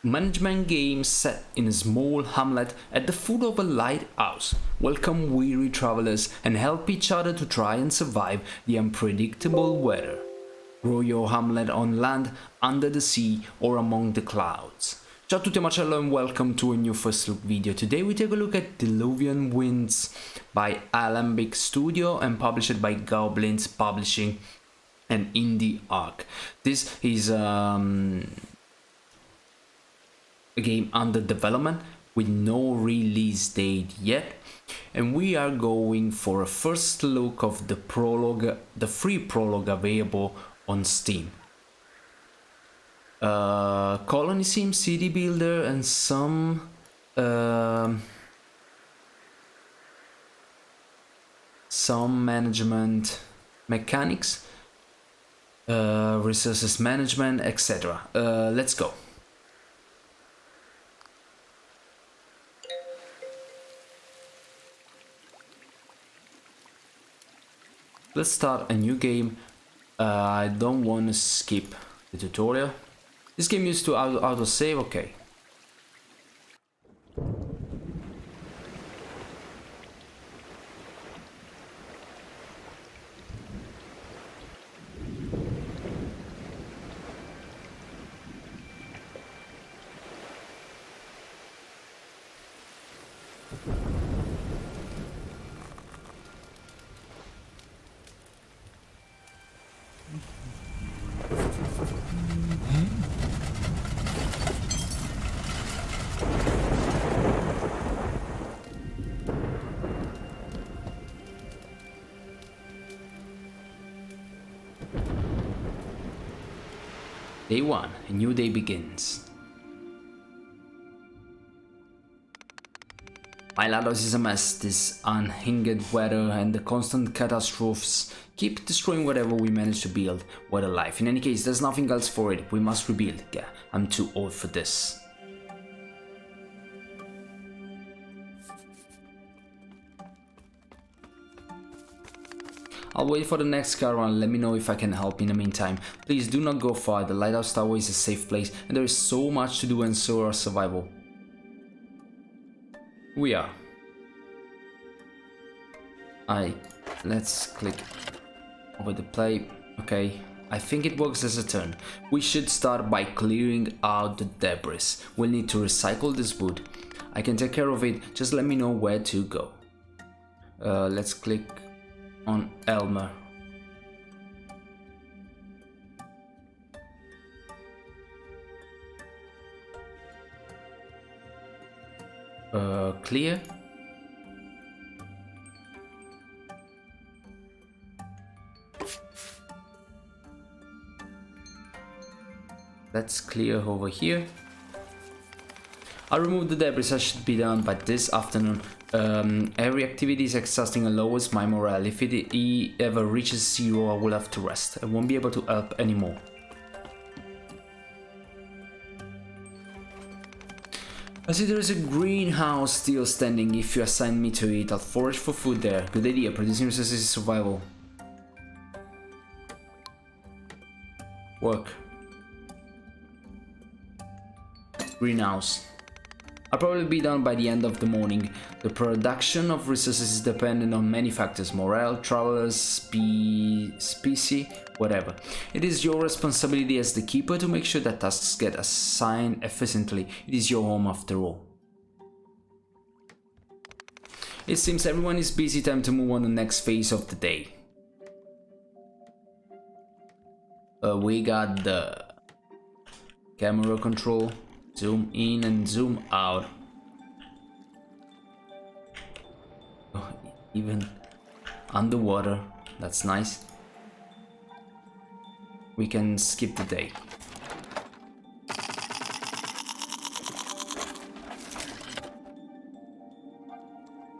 management game set in a small hamlet at the foot of a lighthouse. Welcome weary travelers and help each other to try and survive the unpredictable weather. Grow your hamlet on land, under the sea or among the clouds. Ciao a tutti Marcello and welcome to a new first look video. Today we take a look at Diluvian Winds by Alambik Studio and published by Goblins Publishing and Indie Arc. This is a game under development with no release date yet, and we are going for a first look of the prologue, the free prologue available on Steam. Colony sim, city builder, and some management mechanics, resources management, etc. Let's go. Let's start a new game. I don't want to skip the tutorial. This game used to auto-save, okay. Day 1, a new day begins. My Lighthouse is a mess. This unhinged weather and the constant catastrophes keep destroying whatever we manage to build. What a life. In any case, there's nothing else for it. We must rebuild. Yeah, I'm too old for this. I'll wait for the next caravan. Let me know if I can help in the meantime. Please do not go far. The Lighthouse Tower is a safe place and there is so much to do and so our survival. We are. Let's click over the play. Okay, I think it works as a turn. We should start by clearing out the debris. We'll need to recycle this wood. I can take care of it. Just let me know where to go. Let's click on Elmer. Clear. Let's clear over here. I'll remove the debris. That should be done by this afternoon. Every activity is exhausting and lowers my morale. If it ever reaches 0, I will have to rest. I won't be able to help anymore. I see there is a greenhouse still standing. If you assign me to it, I'll forage for food there. Good idea. Producing resources is survival. Work. Greenhouse. I'll probably be done by the end of the morning. The production of resources is dependent on many factors: morale, travelers, species, whatever. It is your responsibility as the keeper to make sure that tasks get assigned efficiently. It is your home after all. It seems everyone is busy. Time to move on to the next phase of the day. We got the camera control. Zoom in and zoom out. Oh, even underwater. That's nice. We can skip the day.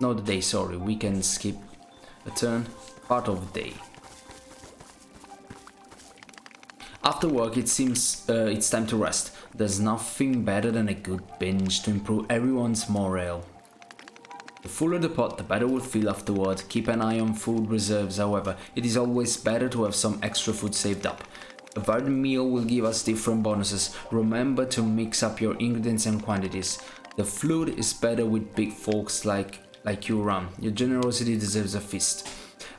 Not the day, sorry. We can skip a turn. Part of the day. After work, it seems it's time to rest. There's nothing better than a good binge to improve everyone's morale. The fuller the pot, the better we'll feel afterward. Keep an eye on food reserves, however. It is always better to have some extra food saved up. A varied meal will give us different bonuses. Remember to mix up your ingredients and quantities. The food is better with big folks like you around. Your generosity deserves a feast.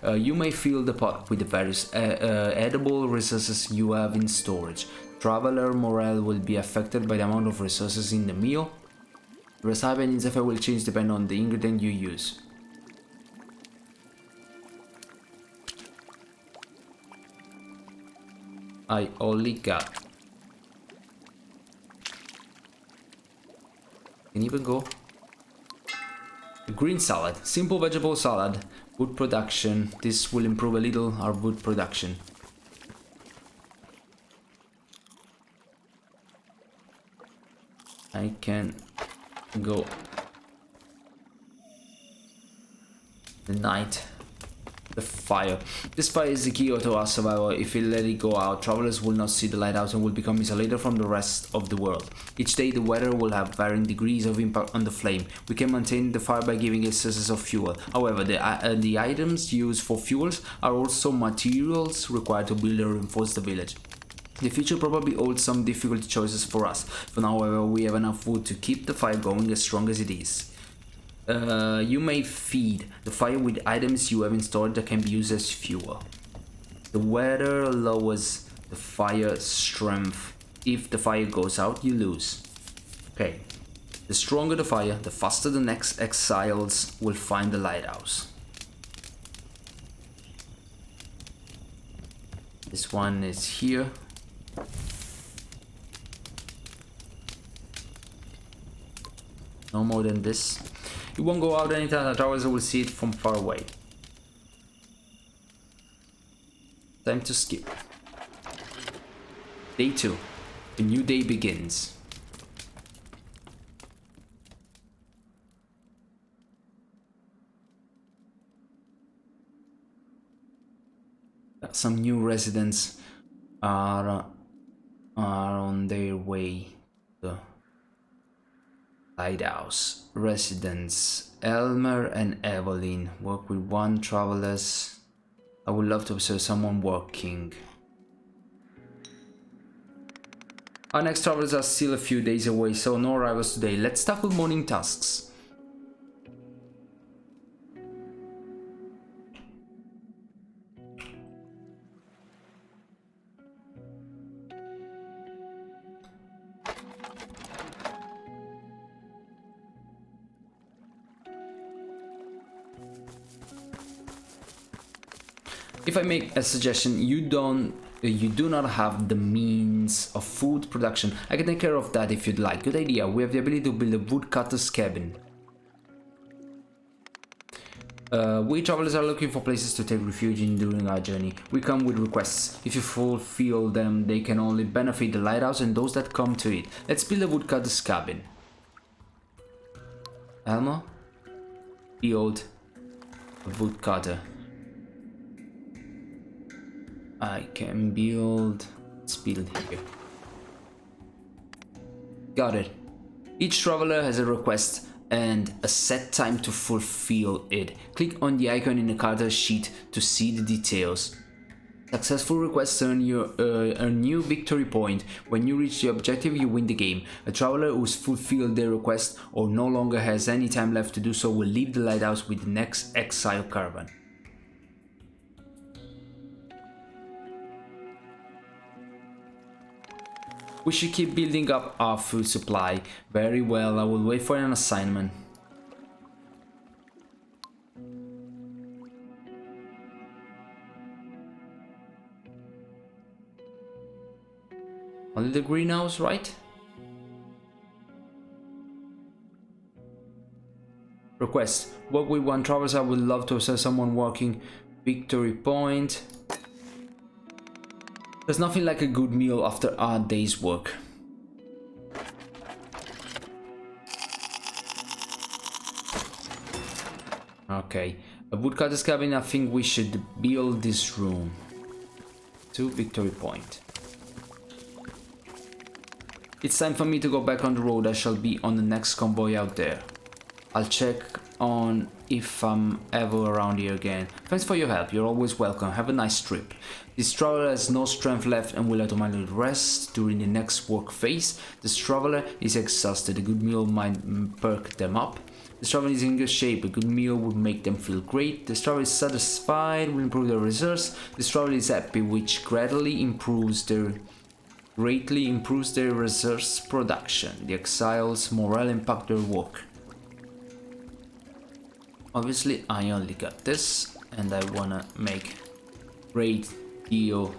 You may fill the pot with the various edible resources you have in storage. Traveler morale will be affected by the amount of resources in the meal. Recipe and effect will change depending on the ingredient you use. I only got. Can even go. Green salad, simple vegetable salad, wood production. This will improve a little our wood production. I can go. The night. The fire. This fire is the key to our survival. If we let it go out, travelers will not see the lighthouse and will become isolated from the rest of the world. Each day the weather will have varying degrees of impact on the flame. We can maintain the fire by giving it sources of fuel. However, the items used for fuels are also materials required to build and reinforce the village. The future probably holds some difficult choices for us. For now, however, we have enough wood to keep the fire going as strong as it is. You may feed the fire with items you have in storage that can be used as fuel. The weather lowers the fire strength. If the fire goes out, you lose. Okay. The stronger the fire, the faster the next exiles will find the lighthouse. This one is here. No more than this. It won't go out anytime. The travelers will see it from far away. Time to skip. Day 2. A new day begins. Some new residents are on their way to Lighthouse. Residents Elmer and Evelyn work with one travelers. I would love to observe someone working. Our next travelers are still a few days away, so no arrivals today. Let's tackle morning tasks. If I make a suggestion, you do not have the means of food production, I can take care of that if you'd like. Good idea. We have the ability to build a woodcutter's cabin. We travelers are looking for places to take refuge in during our journey. We come with requests. If you fulfill them, they can only benefit the lighthouse and those that come to it. Let's build a woodcutter's cabin. Elmo, build a woodcutter. I can build. Let's build here. Got it. Each traveler has a request and a set time to fulfill it. Click on the icon in the character sheet to see the details. Successful requests earn you a new victory point. When you reach the objective, you win the game. A traveler who's fulfilled their request or no longer has any time left to do so will leave the lighthouse with the next exile caravan. We should keep building up our food supply. Very well, I will wait for an assignment. Only the greenhouse, right? Request. Work with one traveler. I would love to observe someone working. Victory point. There's nothing like a good meal after a hard day's work. Okay, a woodcutter's cabin. I think we should build this room. 2 victory point. It's time for me to go back on the road. I shall be on the next convoy out there. I'll check on if I'm ever around here again. Thanks for your help, you're always welcome, have a nice trip. This traveler has no strength left and will automatically rest during the next work phase. This traveler is exhausted, a good meal might perk them up. This traveler is in good shape, a good meal would make them feel great. This traveler is satisfied, will improve their reserves. This traveler is happy, which greatly improves their reserves production. The exiles' morale impact their work. Obviously, I only got this, and I wanna make great meal,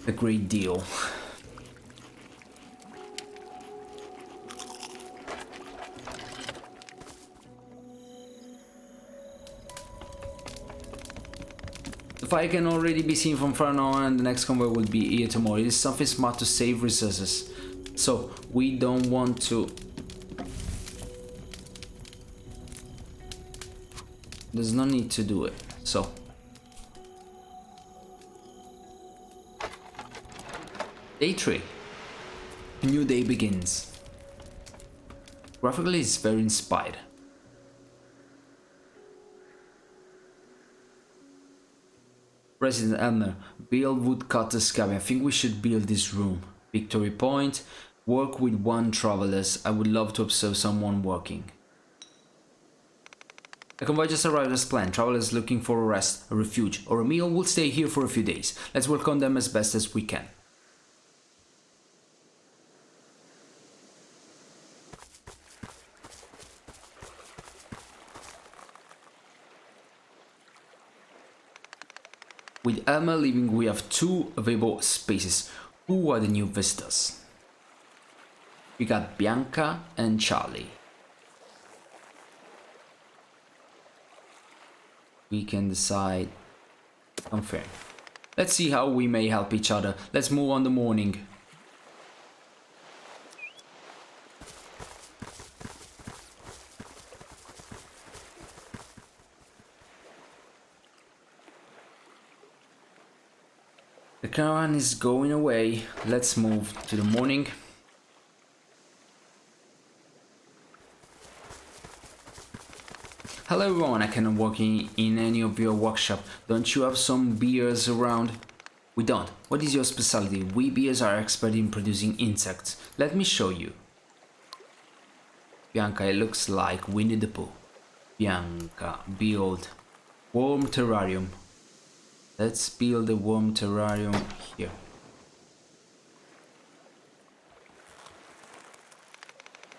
a great deal. The fire can already be seen from far now, and the next convoy will be here tomorrow. It is something smart to save resources, so we don't want to. There's no need to do it, so. Day 3. A new day begins. Graphically, it's very inspired. President Elmer, build woodcutter's cabin. I think we should build this room. Victory Point. Work with 1 travelers. I would love to observe someone working. A convoy just arrived as planned. Travelers looking for a rest, a refuge, or a meal will stay here for a few days. Let's welcome them as best as we can. With Elmer leaving, we have 2 available spaces. Who are the new visitors? We got Bianca and Charlie. We can decide. Confirm. Let's see how we may help each other. Let's move on the morning. The caravan is going away. Let's move to the morning. Hello everyone, I cannot work in any of your workshop. Don't you have some beers around? We don't. What is your specialty? We beers are expert in producing insects. Let me show you. Bianca, it looks like Winnie the Pooh. Bianca, build worm terrarium. Let's build a worm terrarium here.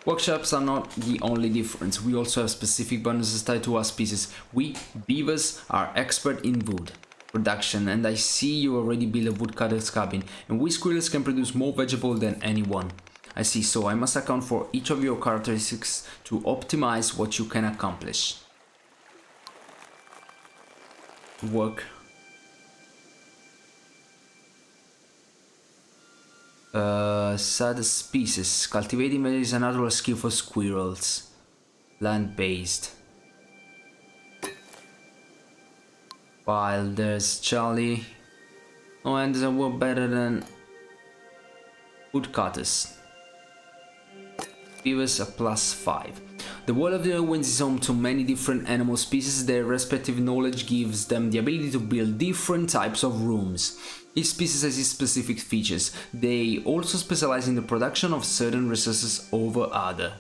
Workshops are not the only difference. We also have specific bonuses tied to our species. We beavers are expert in wood production, and I see you already build a woodcutter's cabin, and we squirrels can produce more vegetable than anyone. I see, so I must account for each of your characteristics to optimize what you can accomplish. Work. Sad species. Cultivating is a natural skill for squirrels. Land-based. While there's Charlie. Oh, and there's a work better than woodcutters. Beavers a +5. The world of the winds is home to many different animal species. Their respective knowledge gives them the ability to build different types of rooms. Each species has its specific features. They also specialize in the production of certain resources over other.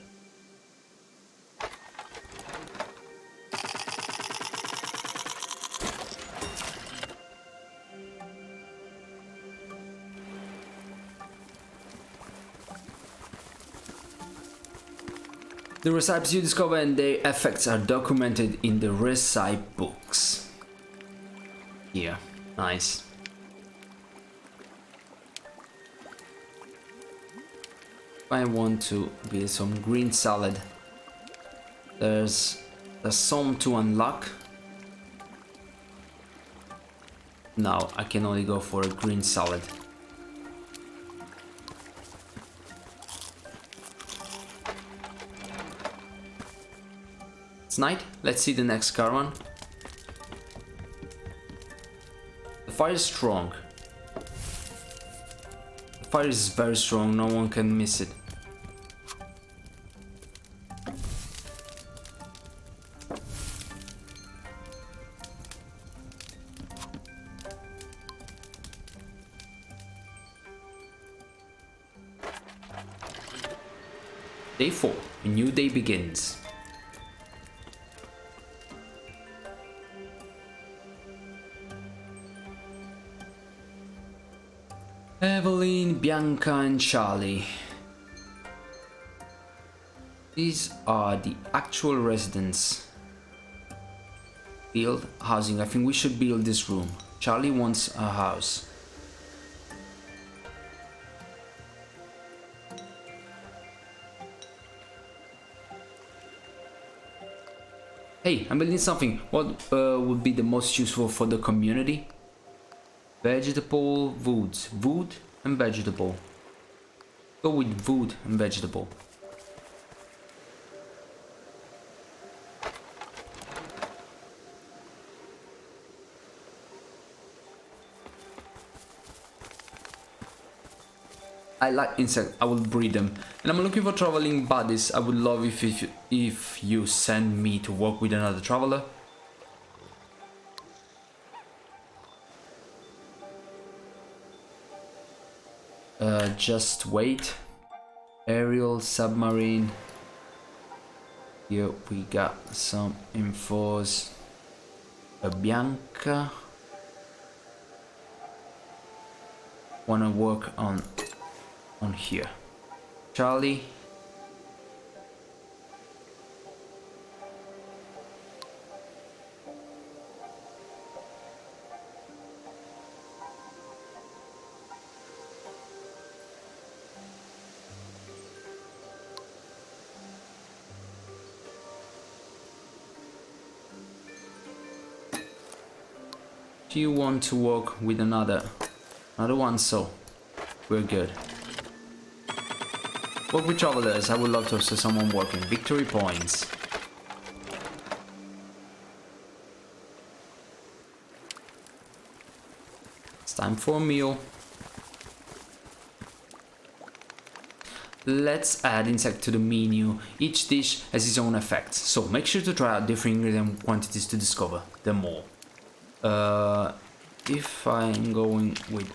The recipes you discover and their effects are documented in the recipe books. Here, nice. I want to build some green salad. There's some to unlock. Now I can only go for a green salad. It's night. Let's see the next caravan. The fire is strong. The fire is very strong. No one can miss it. Day 4. A new day begins. Evelyn, Bianca and Charlie. These are the actual residents. Build housing. I think we should build this room. Charlie wants a house. Hey, I'm building something. What would be the most useful for the community? Vegetable, woods. Wood and vegetable. Go with wood and vegetable. I like insects, I will breed them. And I'm looking for traveling buddies. I would love if you send me to work with another traveler. Just wait. Aerial, submarine. Here we got some infos. Bianca. Wanna work on here. Charlie. Do you want to work with another one? So we're good. Work with travelers. I would love to see someone working. Victory points. It's time for a meal. Let's add insect to the menu. Each dish has its own effects, so make sure to try out different ingredient quantities to discover them more. If I'm going with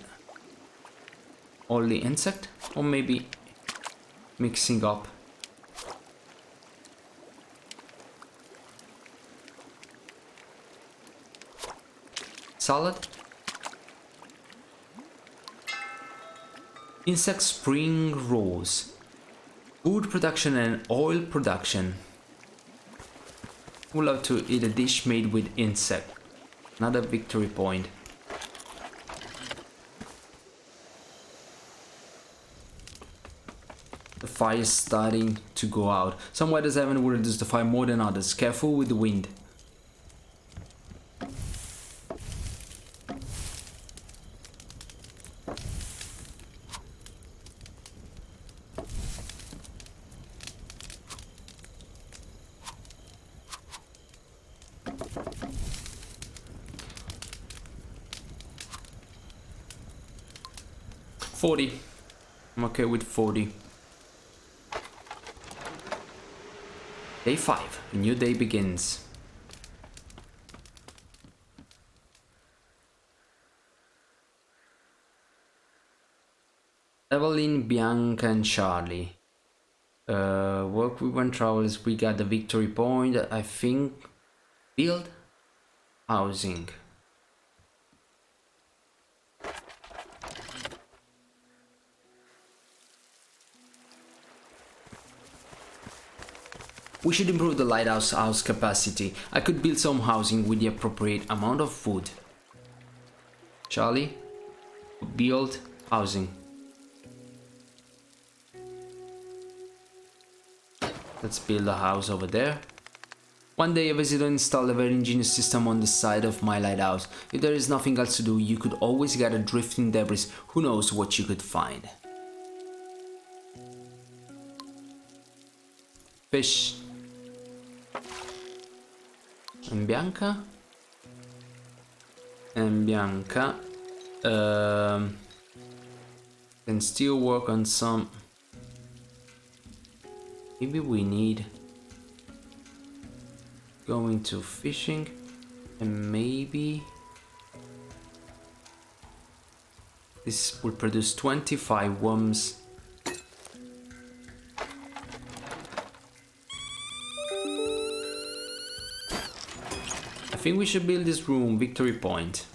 only insect, or maybe mixing up. Salad. Insect spring rolls. Food production and oil production. Would love to eat a dish made with insect. Another victory point. The fire is starting to go out. Some weathers haven't will reduce the fire more than others. Careful with the wind. $40. I'm okay with 40. Day 5. A new day begins. Evelyn, Bianca and Charlie. Work with one travelers. We got the victory point. I think. Build housing. We should improve the lighthouse house capacity. I could build some housing with the appropriate amount of food. Charlie, build housing. Let's build a house over there. One day a visitor installed a very ingenious system on the side of my lighthouse. If there is nothing else to do, you could always gather drifting debris. Who knows what you could find. Fish. And Bianca can still work on some. Maybe we need going to fishing, and maybe this will produce 25 worms. think we should build this room, Victory Point.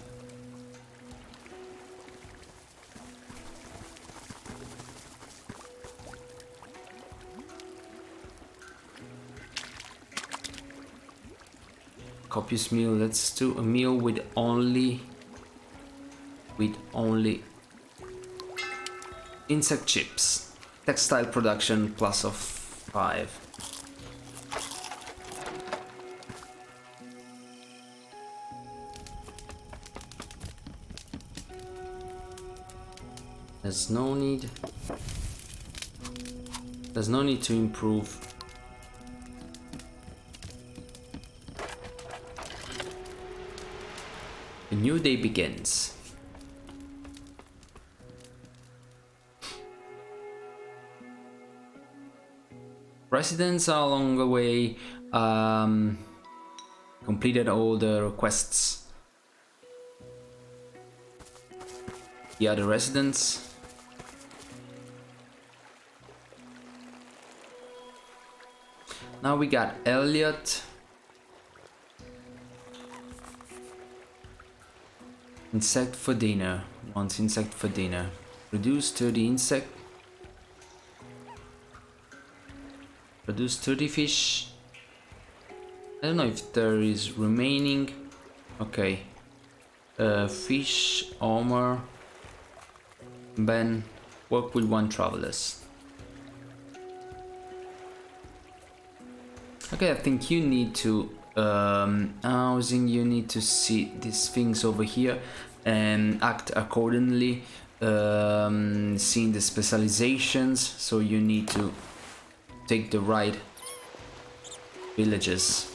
Copious meal, let's do a meal with only insect chips. Textile production plus of 5. There's no need to improve. A new day begins. Residents are along the way, completed all the requests. The other residents. Now we got Elliot. Insect for dinner. Wants insect for dinner. Produce 30 insect. Produce 30 fish. I don't know if there is remaining. Okay. Fish, armor. Ben, work with 1 travelers. Okay, I think you need to housing, you need to see these things over here and act accordingly. Seeing the specializations, so you need to take the right villages.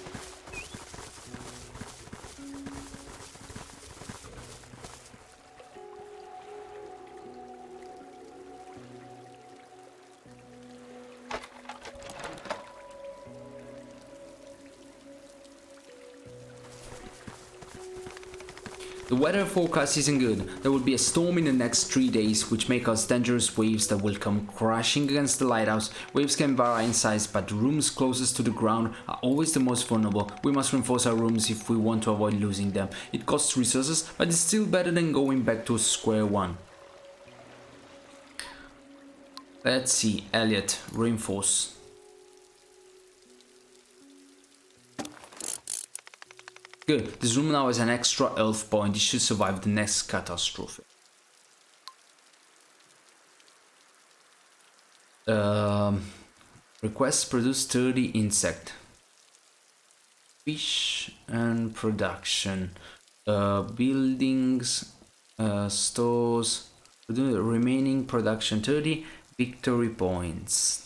The weather forecast isn't good. There will be a storm in the next 3 days, which may cause dangerous waves that will come crashing against the lighthouse. Waves can vary in size, but the rooms closest to the ground are always the most vulnerable. We must reinforce our rooms if we want to avoid losing them. It costs resources, but it's still better than going back to square one. Let's see, Elliot, reinforce. Good, this room now has an extra health point, it should survive the next catastrophe. Request produce 30 insect. Fish and production. Buildings, stores, remaining production 30 victory points.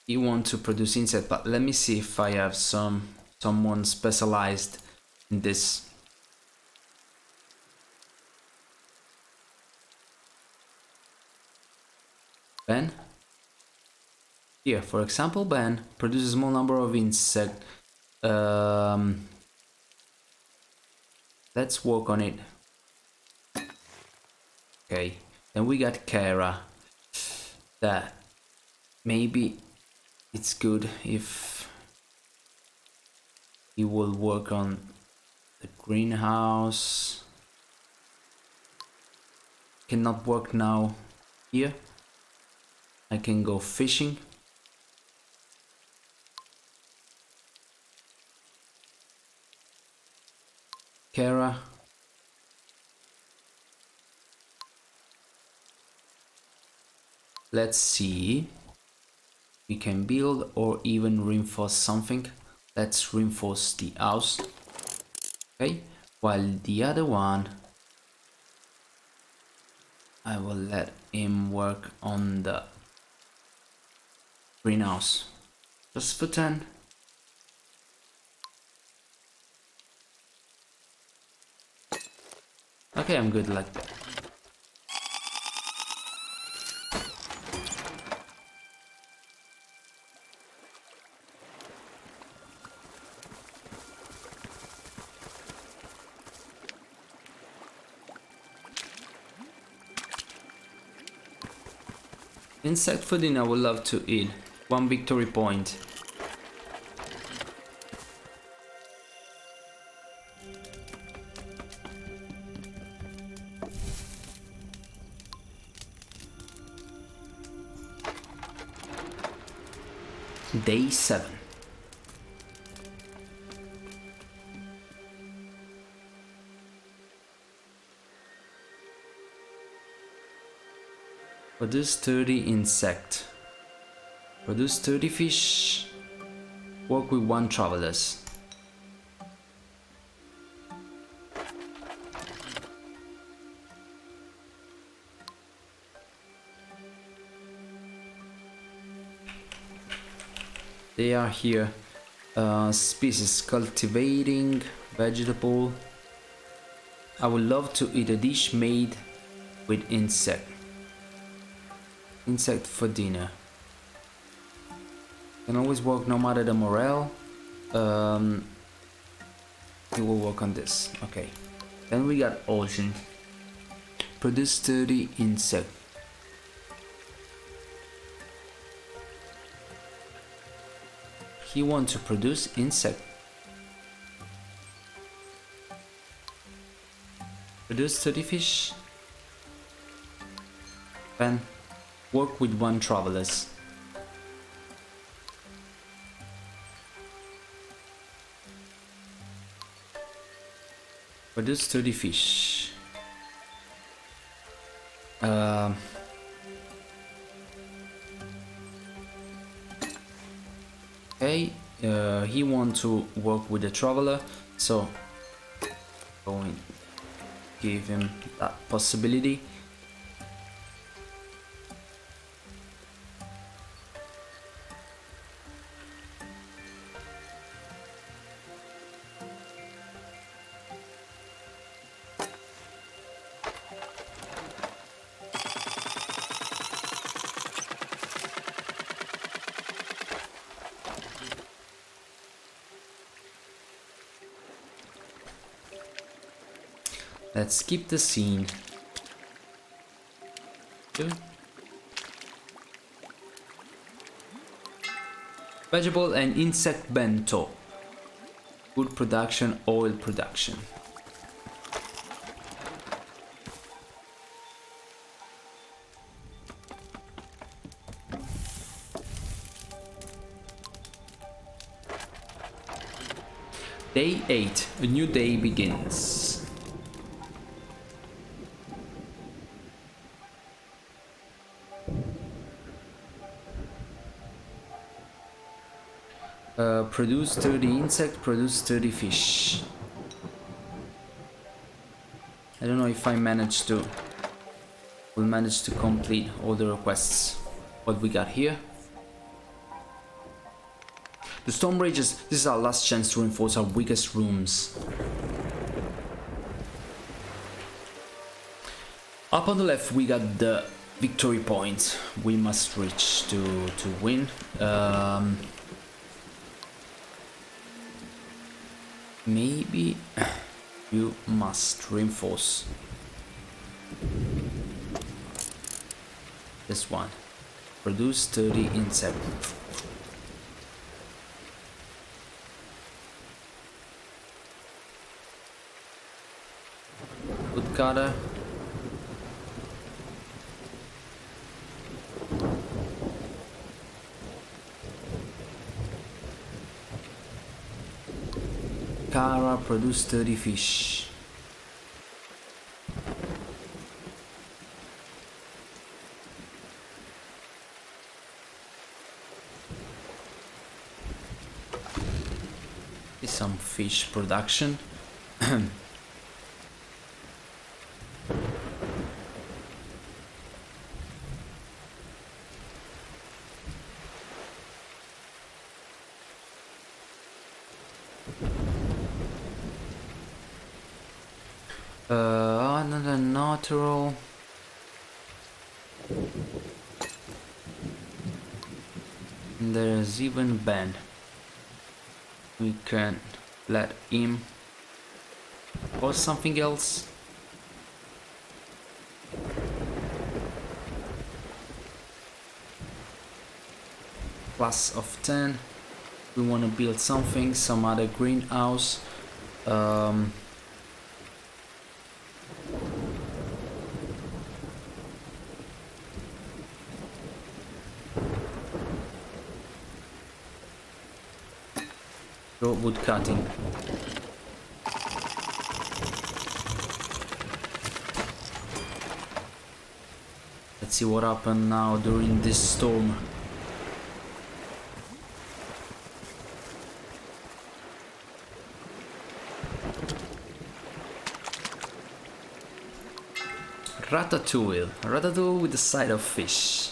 You want to produce insect, but let me see if I have someone specialized in this. Ben? Here, for example, Ben produces a small number of insect. Let's work on it. Okay, then we got Kara. That maybe it's good if he will work on the greenhouse. Cannot work now here. I can go fishing. Kara. Let's see. We can build or even reinforce something. Let's reinforce the house. Okay, while the other one, I will let him work on the greenhouse. Just for 10. Okay, I'm good like that. Insect food I would love to eat. 1 victory point. Day 7. Produce 30 insect. Produce 30 fish. Work with 1 travelers. They are here. Species cultivating, vegetable. I would love to eat a dish made with insect. Insect for dinner. Can always work no matter the morale. It will work on this. Okay. Then we got ocean. Produce 30 insect. He wants to produce insect. Produce 30 fish. Then work with 1 travelers. Produce 30 fish. Okay, he wants to work with the traveler, so going to give him that possibility. Let's skip the scene. Good. Vegetable and insect bento. Food production, oil production. Day 8. A new day begins. Produce 30 insect, produce 30 fish. I don't know if I will manage to complete all the requests. What we got here? The storm rages. This is our last chance to reinforce our weakest rooms. Up on the left we got the victory point we must reach to win. Maybe you must reinforce this one. Produce 30 insect. Woodcutter. Kara, produce 30 fish. Some fish production. Another natural. There's even Ben. We can let him or something else. plus of 10. We want to build something, some other greenhouse. Wood cutting. Let's see what happened now during this storm. Ratatouille with a side of fish.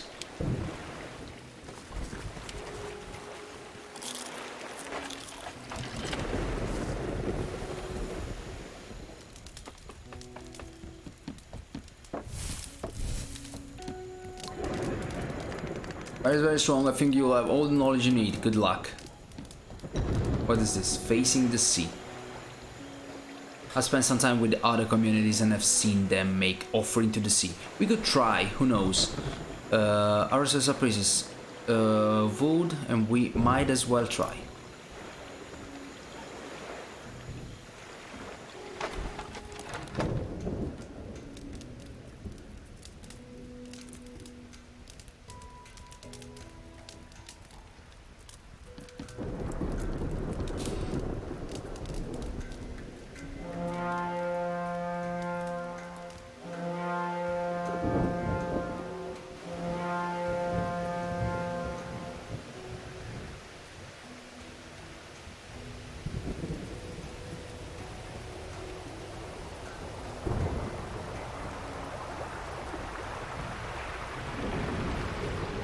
Very strong. I think you'll have all the knowledge you need. Good luck. What is this? Facing the sea. I spent some time with other communities and have seen them make offering to the sea. We could try, who knows. Ours is a princess wood, and we might as well try.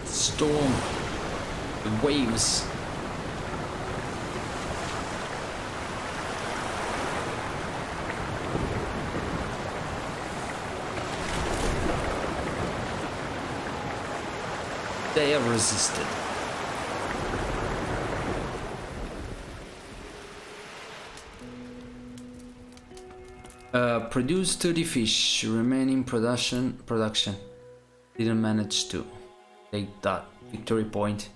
Storm, the waves. They have resisted. Produce 30 fish, remaining production. Didn't manage to take that victory point.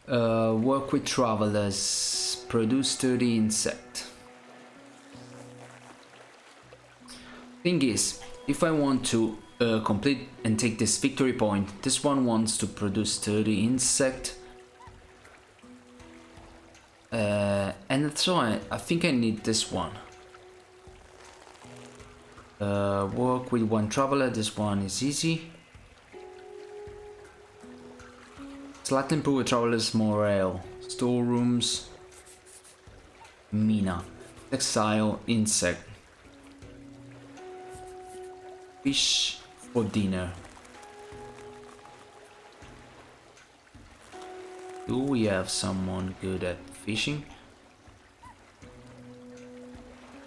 Work with travelers, produce 30 insect. Thing is, if I want to complete and take this victory point, this one wants to produce 30 insect. And so I think I need this one. Work with one traveler, this one is easy. Slightly improve a traveler's morale. Storerooms. Mina. Exile. Insect. Fish for dinner. Do we have someone good at fishing?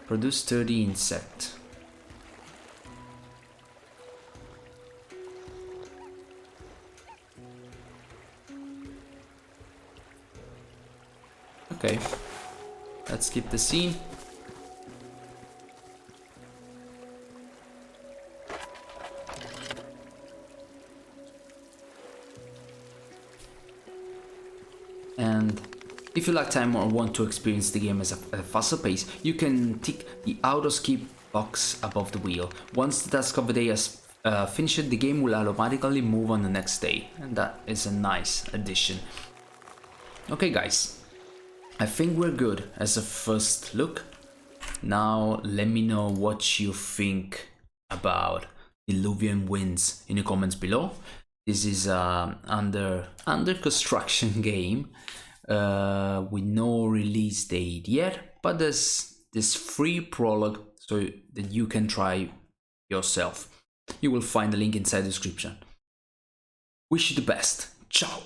Produce 30 insect. Okay, let's skip the scene. And if you like time or want to experience the game at a faster pace, you can tick the auto skip box above the wheel. Once the task of the day has finished, the game will automatically move on the next day, and that is a nice addition. Okay guys, I think we're good as a first look. Now let me know what you think about Diluvian Winds in the comments below. This is under construction game with no release date yet, but there's this free prologue so that you can try yourself. You will find the link inside the description. Wish you the best. Ciao.